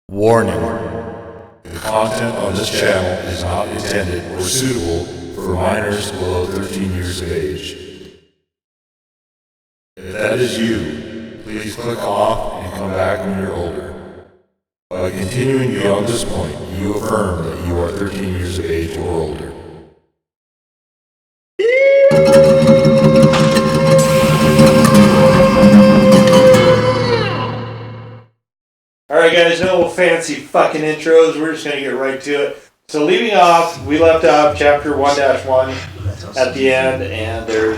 Warning. The content on this channel is not intended or suitable for minors below 13 years of age. If that is you, please click off and come back when you're older. By continuing beyond this point, you affirm that you are 13 years of age or older. Alright guys, no fancy fucking intros, we're just gonna get right to it. So leaving off, we left off chapter 1-1 at the end, and they're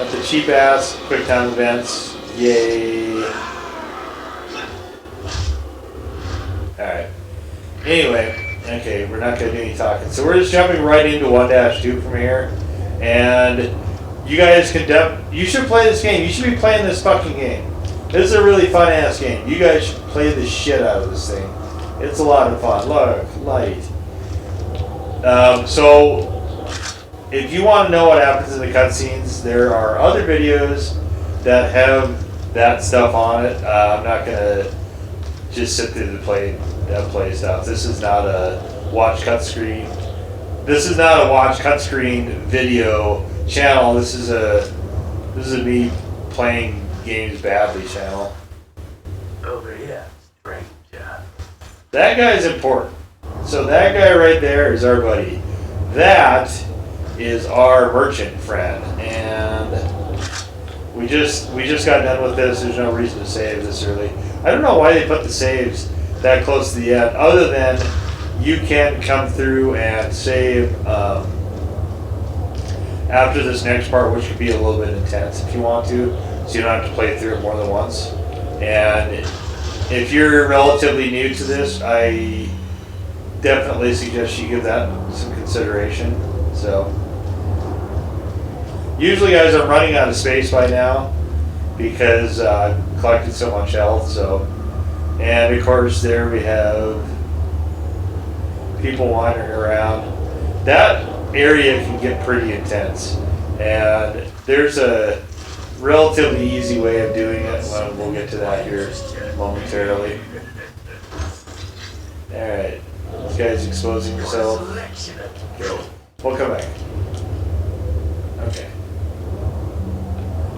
at the cheap ass quick time events. Yay. Alright. Anyway, okay, we're not gonna do any talking. So we're just jumping right into 1-2 from here. And you guys can you should play this game. You should be playing this fucking game. This is a really fun ass game. You guys should play the shit out of this thing. It's a lot of fun. Look, light. So, if you want to know what happens in the cutscenes, there are other videos that have that stuff on it. I'm not gonna just sit through the play stuff. This is not a watch cut screen. This is not a watch cut screen video channel. This is a me playing games badly channel. Over here, stranger. That guy's important. So that guy right there is our buddy. That is our merchant friend, and we just got done with this. There's no reason to save this early. I don't know why they put the saves that close to the end, other than you can come through and save after this next part, which could be a little bit intense if you want to, so you don't have to play through it more than once. And if you're relatively new to this, I definitely suggest you give that some consideration. So, usually guys, I'm running out of space by now because I've collected so much health. So, and of course there we have people wandering around. That area can get pretty intense, and there's a relatively easy way of doing it. We'll get to that here momentarily. Alright, this guy's exposing himself. Okay, we'll come back. Okay.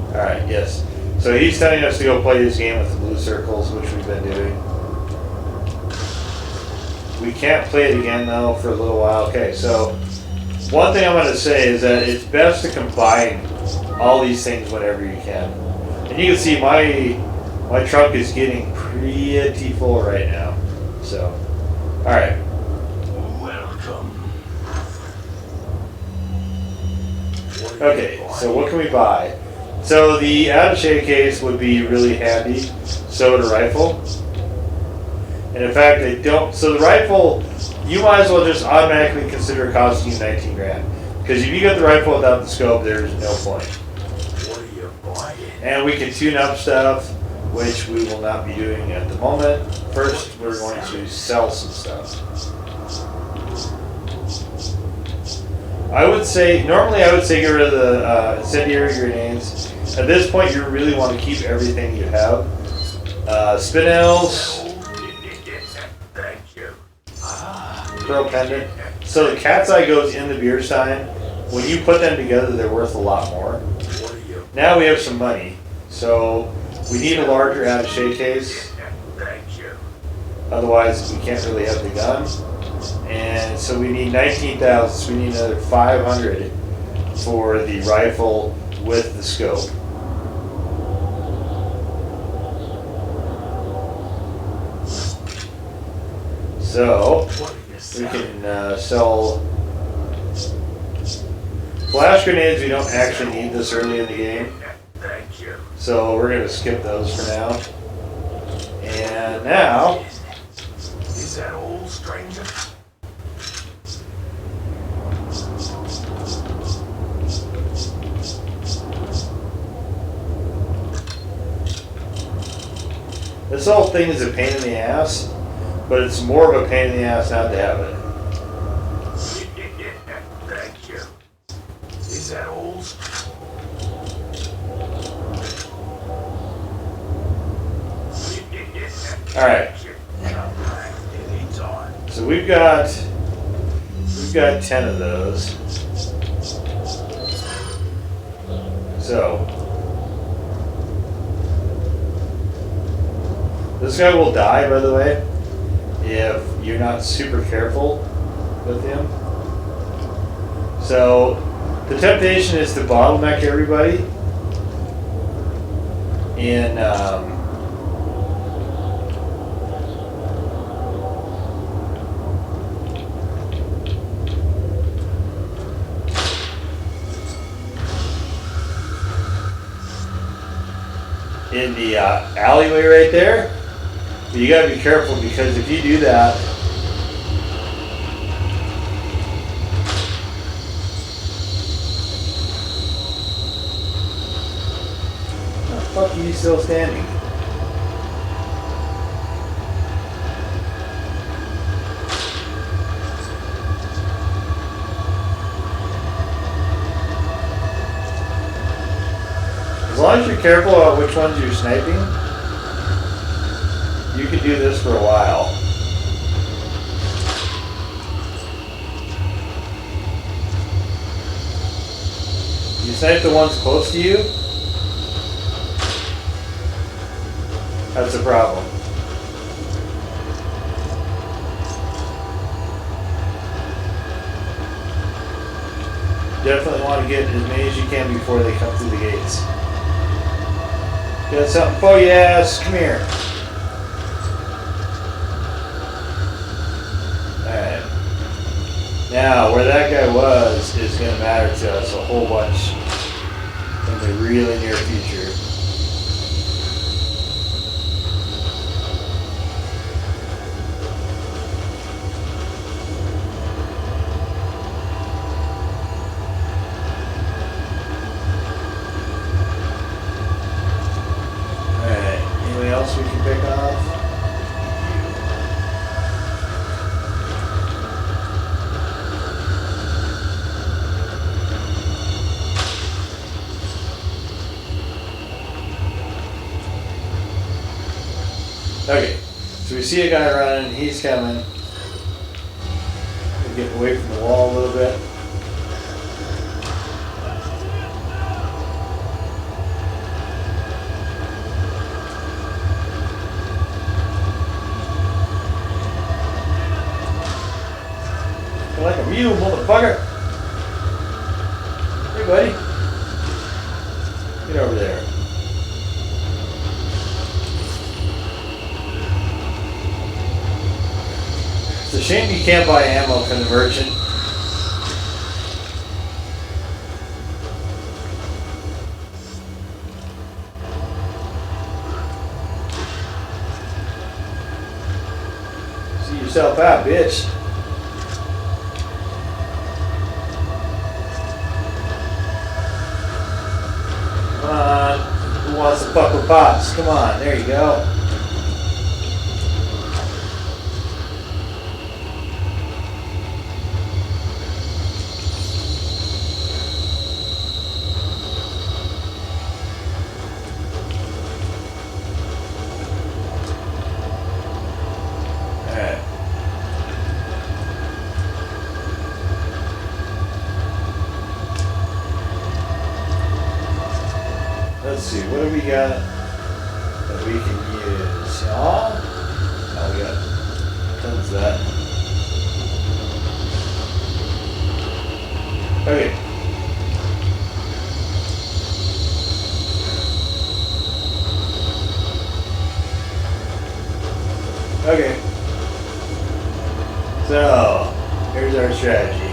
Alright, yes. So he's telling us to go play this game with the blue circles, which we've been doing. We can't play it again though for a little while. Okay, so one thing I'm going to say is that it's best to combine all these things whenever you can. And you can see my trunk is getting pretty full right now. So, alright. Welcome. Okay, so what can we buy? So the attaché case would be really handy. So would a rifle. And in fact, they don't. So the rifle, you might as well just automatically consider costing you 19 grand. Because if you get the rifle without the scope, there's no point. What are you buying? And we can tune up stuff, which we will not be doing at the moment. First, we're going to sell some stuff. Normally I would say get rid of the incendiary grenades. At this point, you really want to keep everything you have. Spinels. Pearl pendant. So the cat's eye goes in the beer stein. When you put them together, they're worth a lot more. Now we have some money. So we need a larger attaché case. Otherwise, we can't really have the gun. And so we need 19,000. So we need another 500 for the rifle with the scope. So we can sell flash grenades. We don't actually need this early in the game, so we're going to skip those for now. And now, Is that all, stranger? this whole thing is a pain in the ass, but it's more of a pain in the ass not to have it. Thank you. Is that all? Alright. Anytime. So we've got 10 of those. So this guy will die, by the way, if you're not super careful with him. So the temptation is to bottleneck everybody in the alleyway right there. But you gotta be careful, because if you do that, how the fuck are you still standing? As long as you're careful about which ones you're sniping, you could do this for a while. You snipe the ones close to you, that's a problem. Definitely want to get as many as you can before they come through the gates. Got something for you, ass. Come here. Alright. Now, where that guy was is going to matter to us a whole bunch in the really near future. We can pick off. Okay, so we see a guy running, he's coming. We're getting away from the wall a little bit. Like a mule, motherfucker. Hey, buddy. Get over there. It's a shame you can't buy ammo from the merchant. See yourself out, bitch. Who wants to fuck with pops? Come on, there you go. Alright. Let's see, what do we got that we can use? Oh, we got tons of that. Okay. Okay. So, here's our strategy.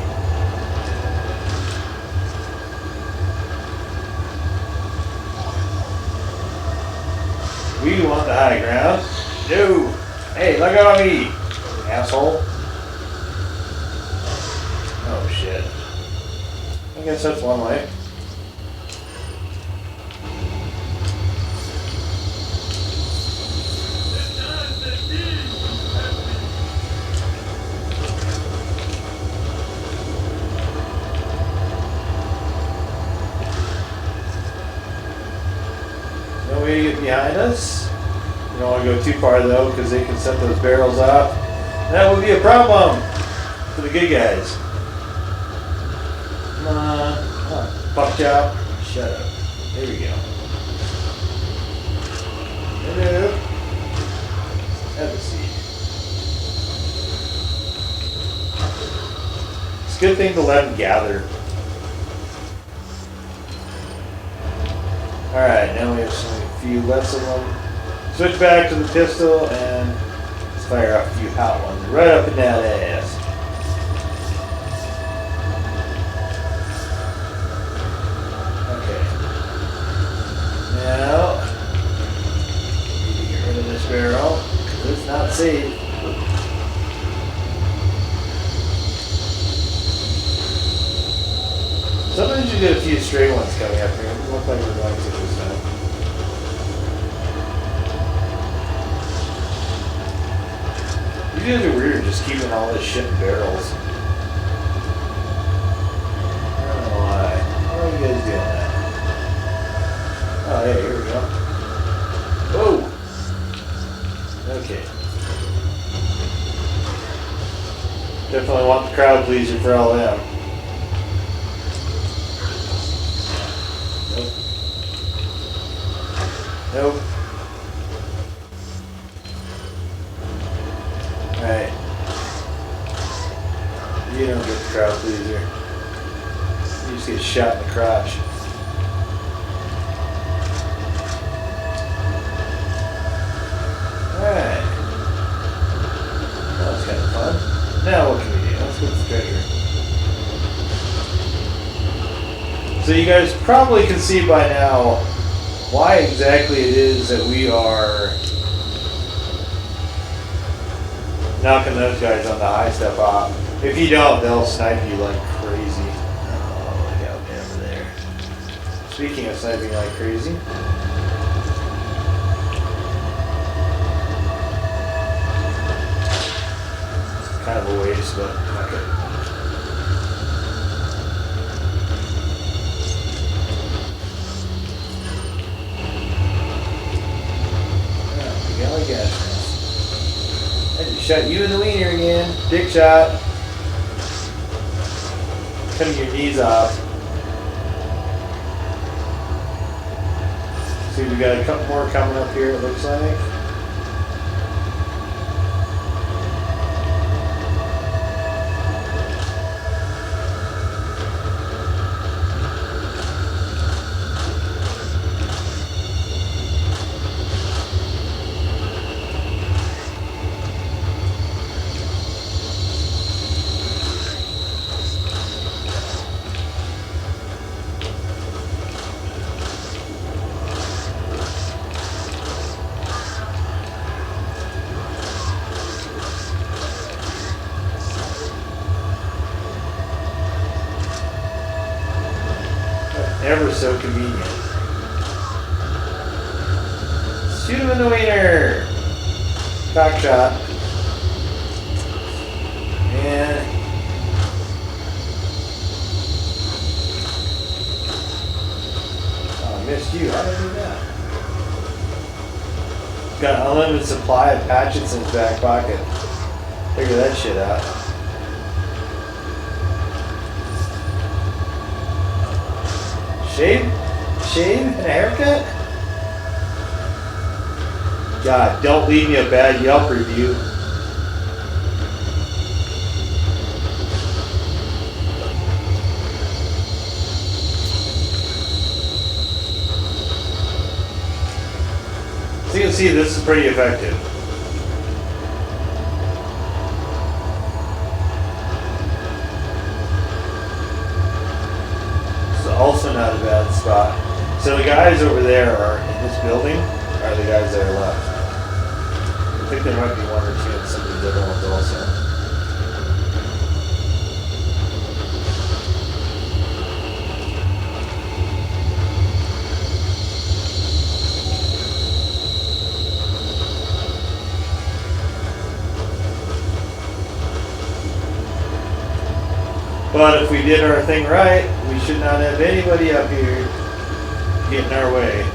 We want the high ground. No! Hey, look at me! Asshole. Oh shit. I guess that's one way. No way to get behind us. You know, want to go too far though, because they can set those barrels off. That would be a problem for the good guys. Come on. Fuck job. Shut up. There we go. Hello. Have a seat. It's a good thing to let them gather. Alright, now we have a few less of them. Switch back to the pistol and let's fire off a few hot ones right up in that ass. Okay. Now, need to get rid of this barrel because it's not safe. Sometimes you get a few stray ones coming up here. It doesn't look like we're going to this time. You guys are weird, just keeping all this shit in barrels. I don't know why. Why are you guys doing that? Oh, yeah, here we go. Whoa! Okay. Definitely want the crowd pleaser for all them. Nope. Alright. You don't get the crowd pleaser. You just get shot in the crotch. Alright. That was kind of fun. Now what can we do? Let's get the treasure. So you guys probably can see by now why exactly it is that we are knocking those guys on the high stuff off. If you don't, they'll snipe you like crazy. Oh, look out over there. Speaking of sniping like crazy. Kind of a waste, but okay. I just shot you in the wiener again. Dick shot. Cutting your knees off. See, we got a couple more coming up here, it looks like. Ever so convenient. Shoot him in the wiener! Cock shot. And oh, I missed you. How did I do that? Got an unlimited supply of hatchets in his back pocket. Figure that shit out. Shave? Shave and a haircut? God, don't leave me a bad Yelp review. So you can see this is pretty effective. Also not a bad spot. So the guys over there are in this building are the guys that are left. I think there might be one or two in some of these other ones also. But if we did our thing right, we should not have anybody up here getting our way.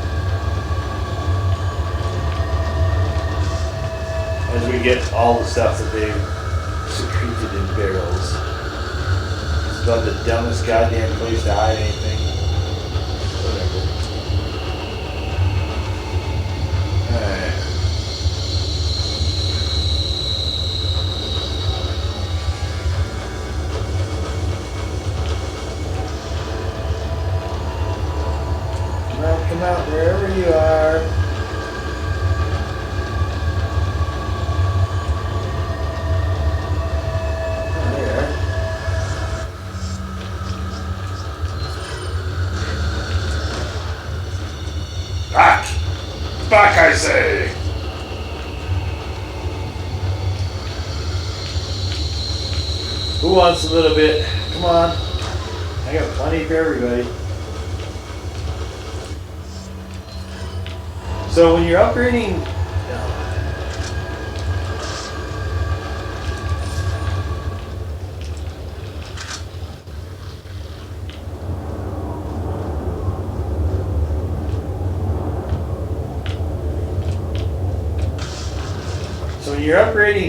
as we get all the stuff that they've secreted in barrels. It's about the dumbest goddamn place to hide anything. Whatever. Alright. Come out wherever you are. Oh, there you are. Back! Back, I say! Who wants a little bit? Come on. I got plenty for everybody. So when you're upgrading,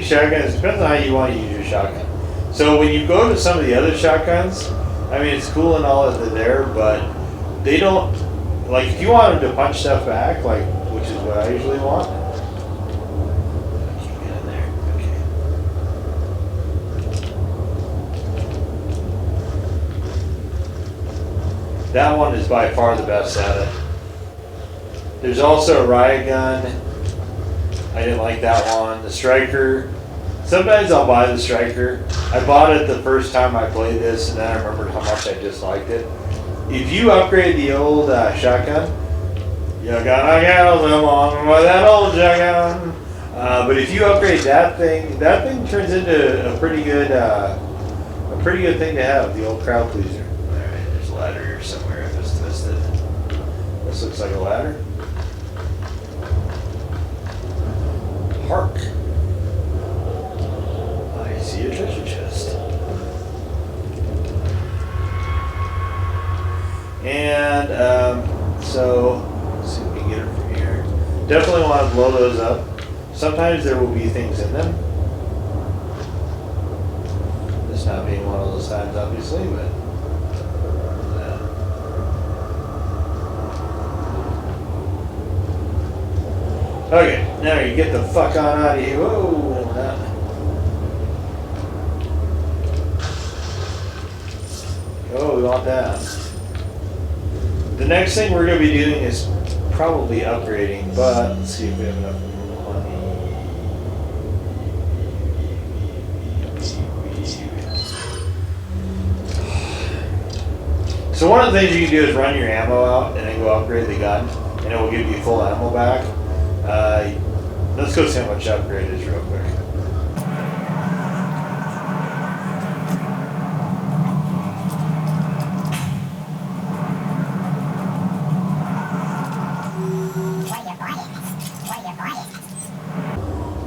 shotguns, it depends on how you want to use your shotgun. So when you go to some of the other shotguns, I mean, it's cool and all that they're there, but they don't, like, if you want them to punch stuff back, like, which is what I usually want. Keep it in there. Okay. That one is by far the best at it. There's also a riot gun. I didn't like that one. The striker. Sometimes I'll buy the striker. I bought it the first time I played this, and then I remembered how much I disliked it. If you upgrade the old shotgun, you're gonna get them on with that old shotgun. But if you upgrade that thing turns into a pretty good thing to have. The old crowd pleaser. All right, there's a ladder here somewhere. I just missed it. This looks like a ladder. Hark! I see a treasure chest. And so let's see if we can get it from here. Definitely want to blow those up. Sometimes there will be things in them. This not being one of those times, obviously, but. Okay, now you get the fuck on out of here. Whoa! Oh, we want that. The next thing we're going to be doing is probably upgrading, but let's see if we have enough money. So one of the things you can do is run your ammo out and then go upgrade the gun, and it will give you full ammo back. Let's go see how much upgrade is real quick.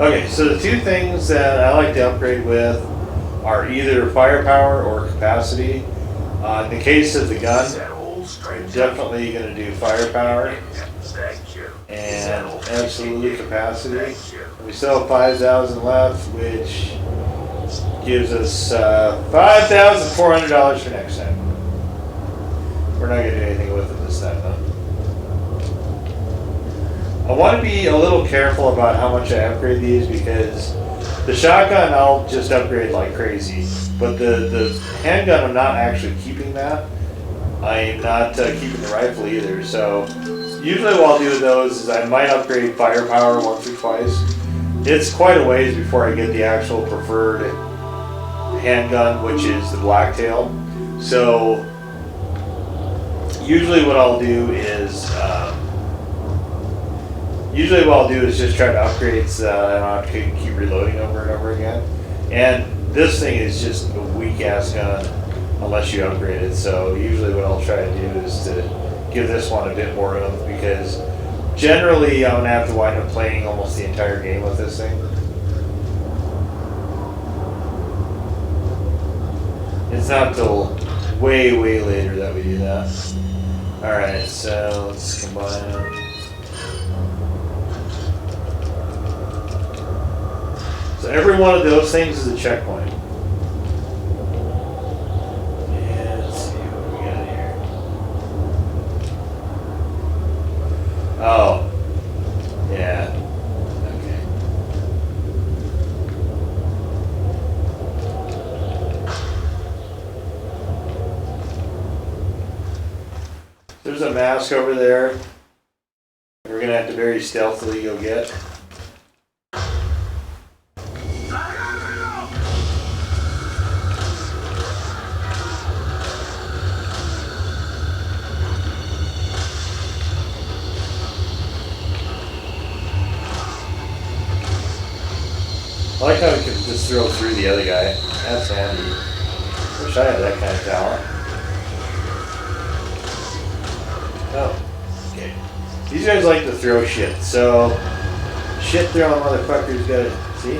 Okay, so the two things that I like to upgrade with are either firepower or capacity. In the case of the gun, I'm definitely going to do firepower. And absolutely capacity. We still have 5,000 left, which gives us $5,400 for next time. We're not going to do anything with it this time, though. I want to be a little careful about how much I upgrade these, because the shotgun I'll just upgrade like crazy, but the handgun I'm not actually keeping that. I am not keeping the rifle either, so usually what I'll do with those is I might upgrade firepower once or twice. It's quite a ways before I get the actual preferred handgun, which is the blacktail. So usually what I'll do is just try to upgrade so that I don't have to keep reloading over and over again. And this thing is just a weak ass gun unless you upgrade it. So usually what I'll try to do is to give this one a bit more oomph, because generally I'm going to have to wind up playing almost the entire game with this thing. It's not until way, way later that we do that. Alright, so let's combine them. So every one of those things is a checkpoint. And let's see what we got here. Oh. Yeah. Okay. There's a mask over there. We're gonna have to very stealthily go get. I like how we can just throw through the other guy. That's handy. Wish I had that kind of talent. Oh, okay. These guys like to throw shit, so shit throwing motherfuckers gotta see.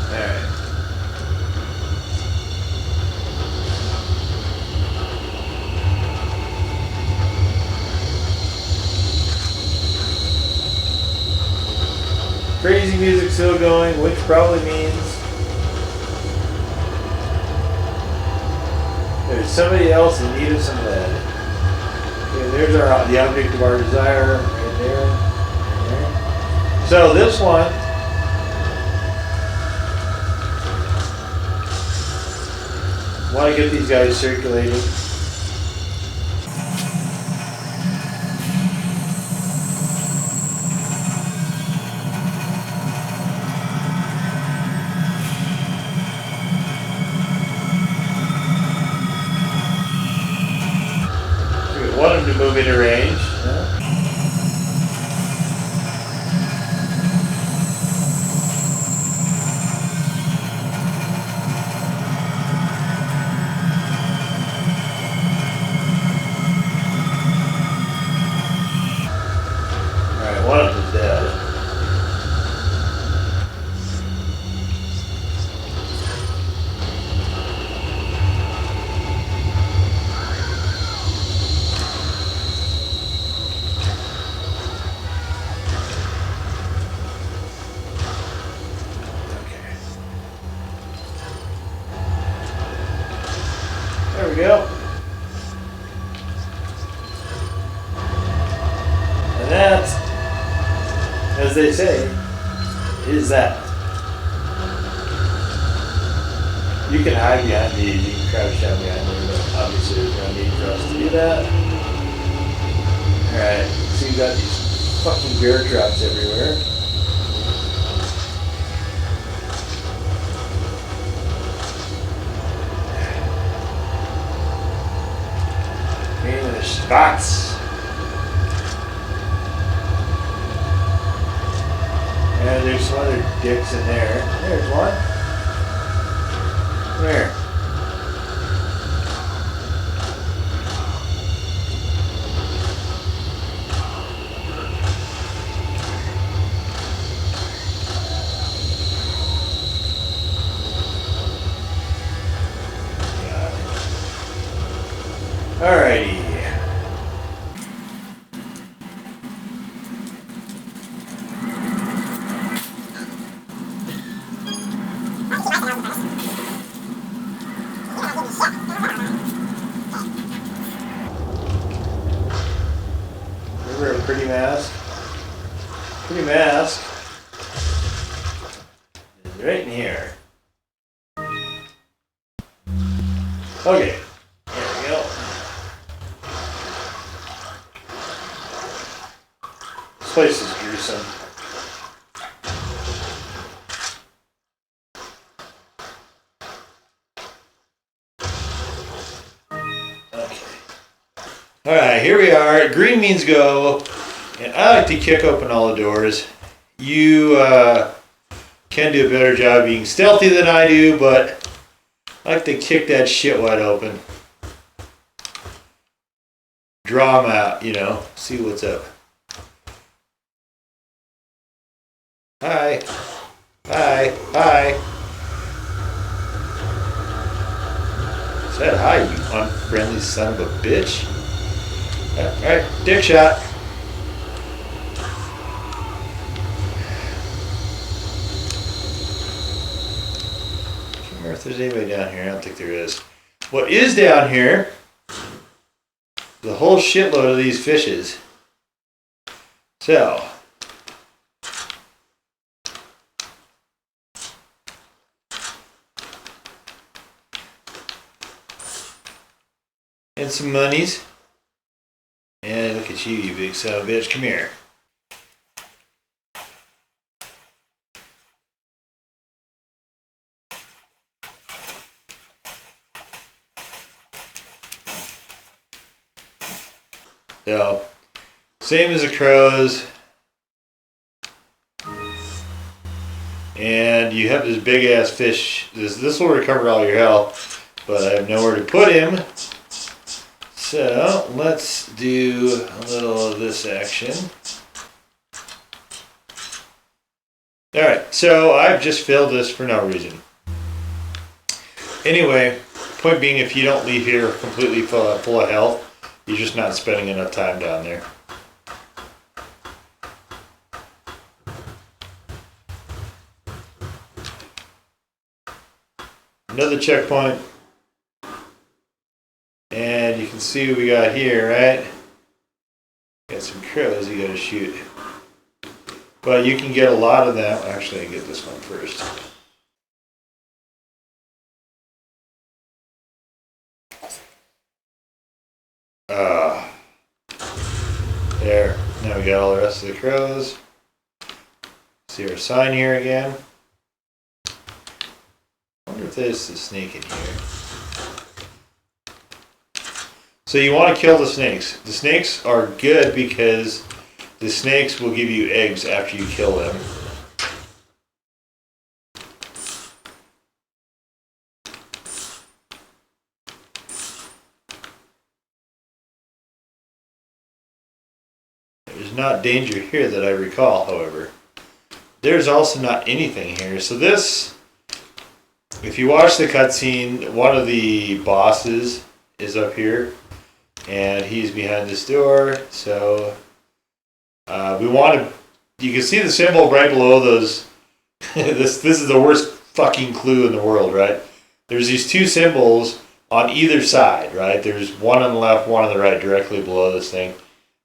Alright. Crazy music still going, which probably means there's somebody else in need of some lead. Okay, there's the object of our desire, right there. Right there. So this one, want to get these guys circulating. Want him to move into range. Yeah. Alright, one of them is dead. There we go. And that, as they say, is that. You can hide behind these, you can crouch down behind them, but obviously there's no need for us to do that. Alright, so you got these fucking bear traps everywhere. Spots. And there's some other dicks in there. There's one. Come here. Alrighty. Remember a pretty mask? Pretty mask is right in here. Okay, there we go. This place is gruesome. Alright, here we are. Green means go. And I like to kick open all the doors. You can do a better job being stealthy than I do, but I like to kick that shit wide open. Draw them out, you know, see what's up. Hi. Hi. Hi. Said hi, you unfriendly son of a bitch. Alright, dick shot. Can't remember if there's anybody down here. I don't think there is. What is down here? The whole shitload of these fishes. So. And some monies. And look at you, you big son of a bitch. Come here. So, same as the crows. And you have this big ass fish. This will recover all your health, but I have nowhere to put him. So let's do a little of this action. Alright, so I've just filled this for no reason. Anyway, point being, if you don't leave here completely full of health, you're just not spending enough time down there. Another checkpoint. And you can see what we got here, right? Got some crows you gotta shoot. But you can get a lot of them. Actually, I get this one first. There. Now we got all the rest of the crows. See our sign here again. I wonder if there's a snake in here. So you want to kill the snakes. The snakes are good because the snakes will give you eggs after you kill them. There's not danger here that I recall, however. There's also not anything here. So this, if you watch the cutscene, one of the bosses is up here. And he's behind this door, so we want to. You can see the symbol right below those. This is the worst fucking clue in the world, right? There's these two symbols on either side, right? There's one on the left, one on the right, directly below this thing,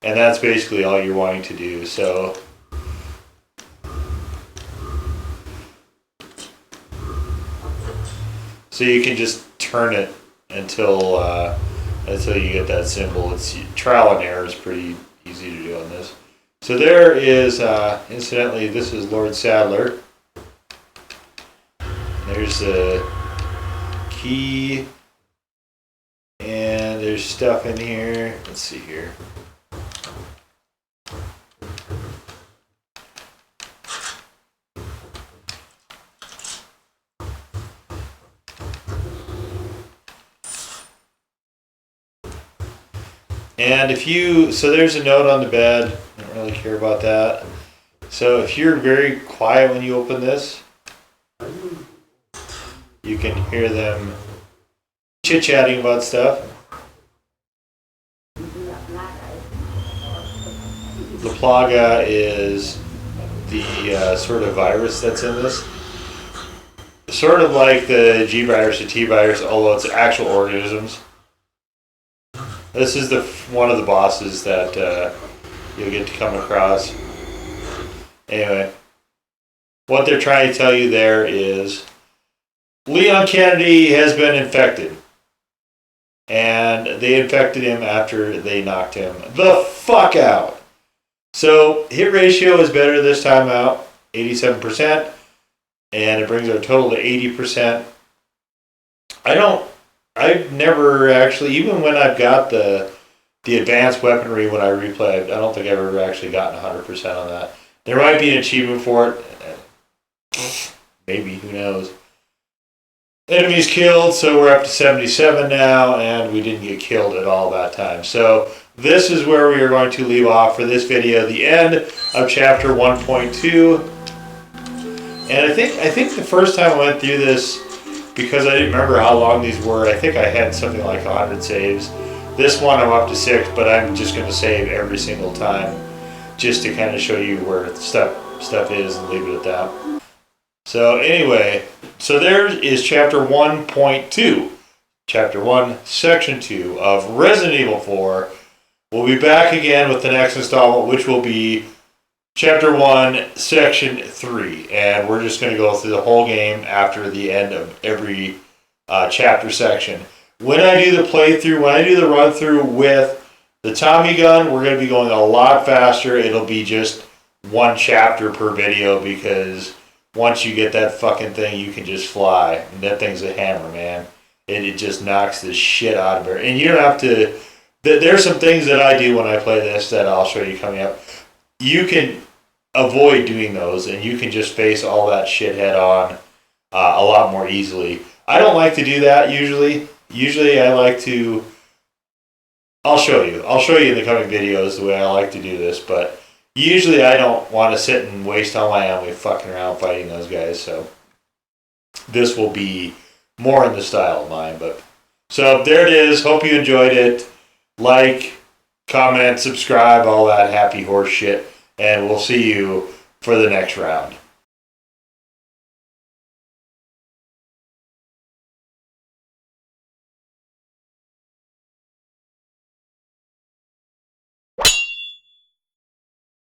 and that's basically all you're wanting to do. So. So you can just turn it until you get that symbol. It's trial and error is pretty easy to do on this. So there is, incidentally, this is Lord Sadler. There's a key, and there's stuff in here. Let's see here. And if you, so there's a note on the bed. I don't really care about that. So if you're very quiet when you open this, you can hear them chit-chatting about stuff. La Plaga is the sort of virus that's in this. Sort of like the G virus or T virus, although it's actual organisms. This is one of the bosses that you'll get to come across. Anyway, what they're trying to tell you there is Leon Kennedy has been infected. And they infected him after they knocked him the fuck out. So hit ratio is better this time out, 87%. And it brings our total to 80%. I've never actually, even when I've got the advanced weaponry when I replay, I don't think I've ever actually gotten 100% on that. There might be an achievement for it. Maybe, who knows. Enemies killed, so we're up to 77 now, and we didn't get killed at all that time. So this is where we are going to leave off for this video, the end of chapter 1.2. And I think the first time I went through this, because I didn't remember how long these were. I think I had something like 100 saves. This one I'm up to 6, but I'm just going to save every single time just to kind of show you where stuff is and leave it at that. So anyway, so there is chapter 1.2. Chapter 1, section 2 of Resident Evil 4. We'll be back again with the next installment, which will be chapter 1, section 3. And we're just going to go through the whole game after the end of every chapter section. When I do the playthrough, when I do the run through with the Tommy gun, we're going to be going a lot faster. It'll be just one chapter per video, because once you get that fucking thing, you can just fly. And that thing's a hammer, man. It just knocks the shit out of her. And you don't have to... There's some things that I do when I play this that I'll show you coming up. You can avoid doing those, and you can just face all that shit head on a lot more easily. I don't like to do that usually. Usually I like to... I'll show you in the coming videos the way I like to do this, but usually I don't want to sit and waste all my ammo fucking around fighting those guys, so this will be more in the style of mine. But so there it is. Hope you enjoyed it. Like, comment, subscribe, all that happy horse shit, and we'll see you for the next round.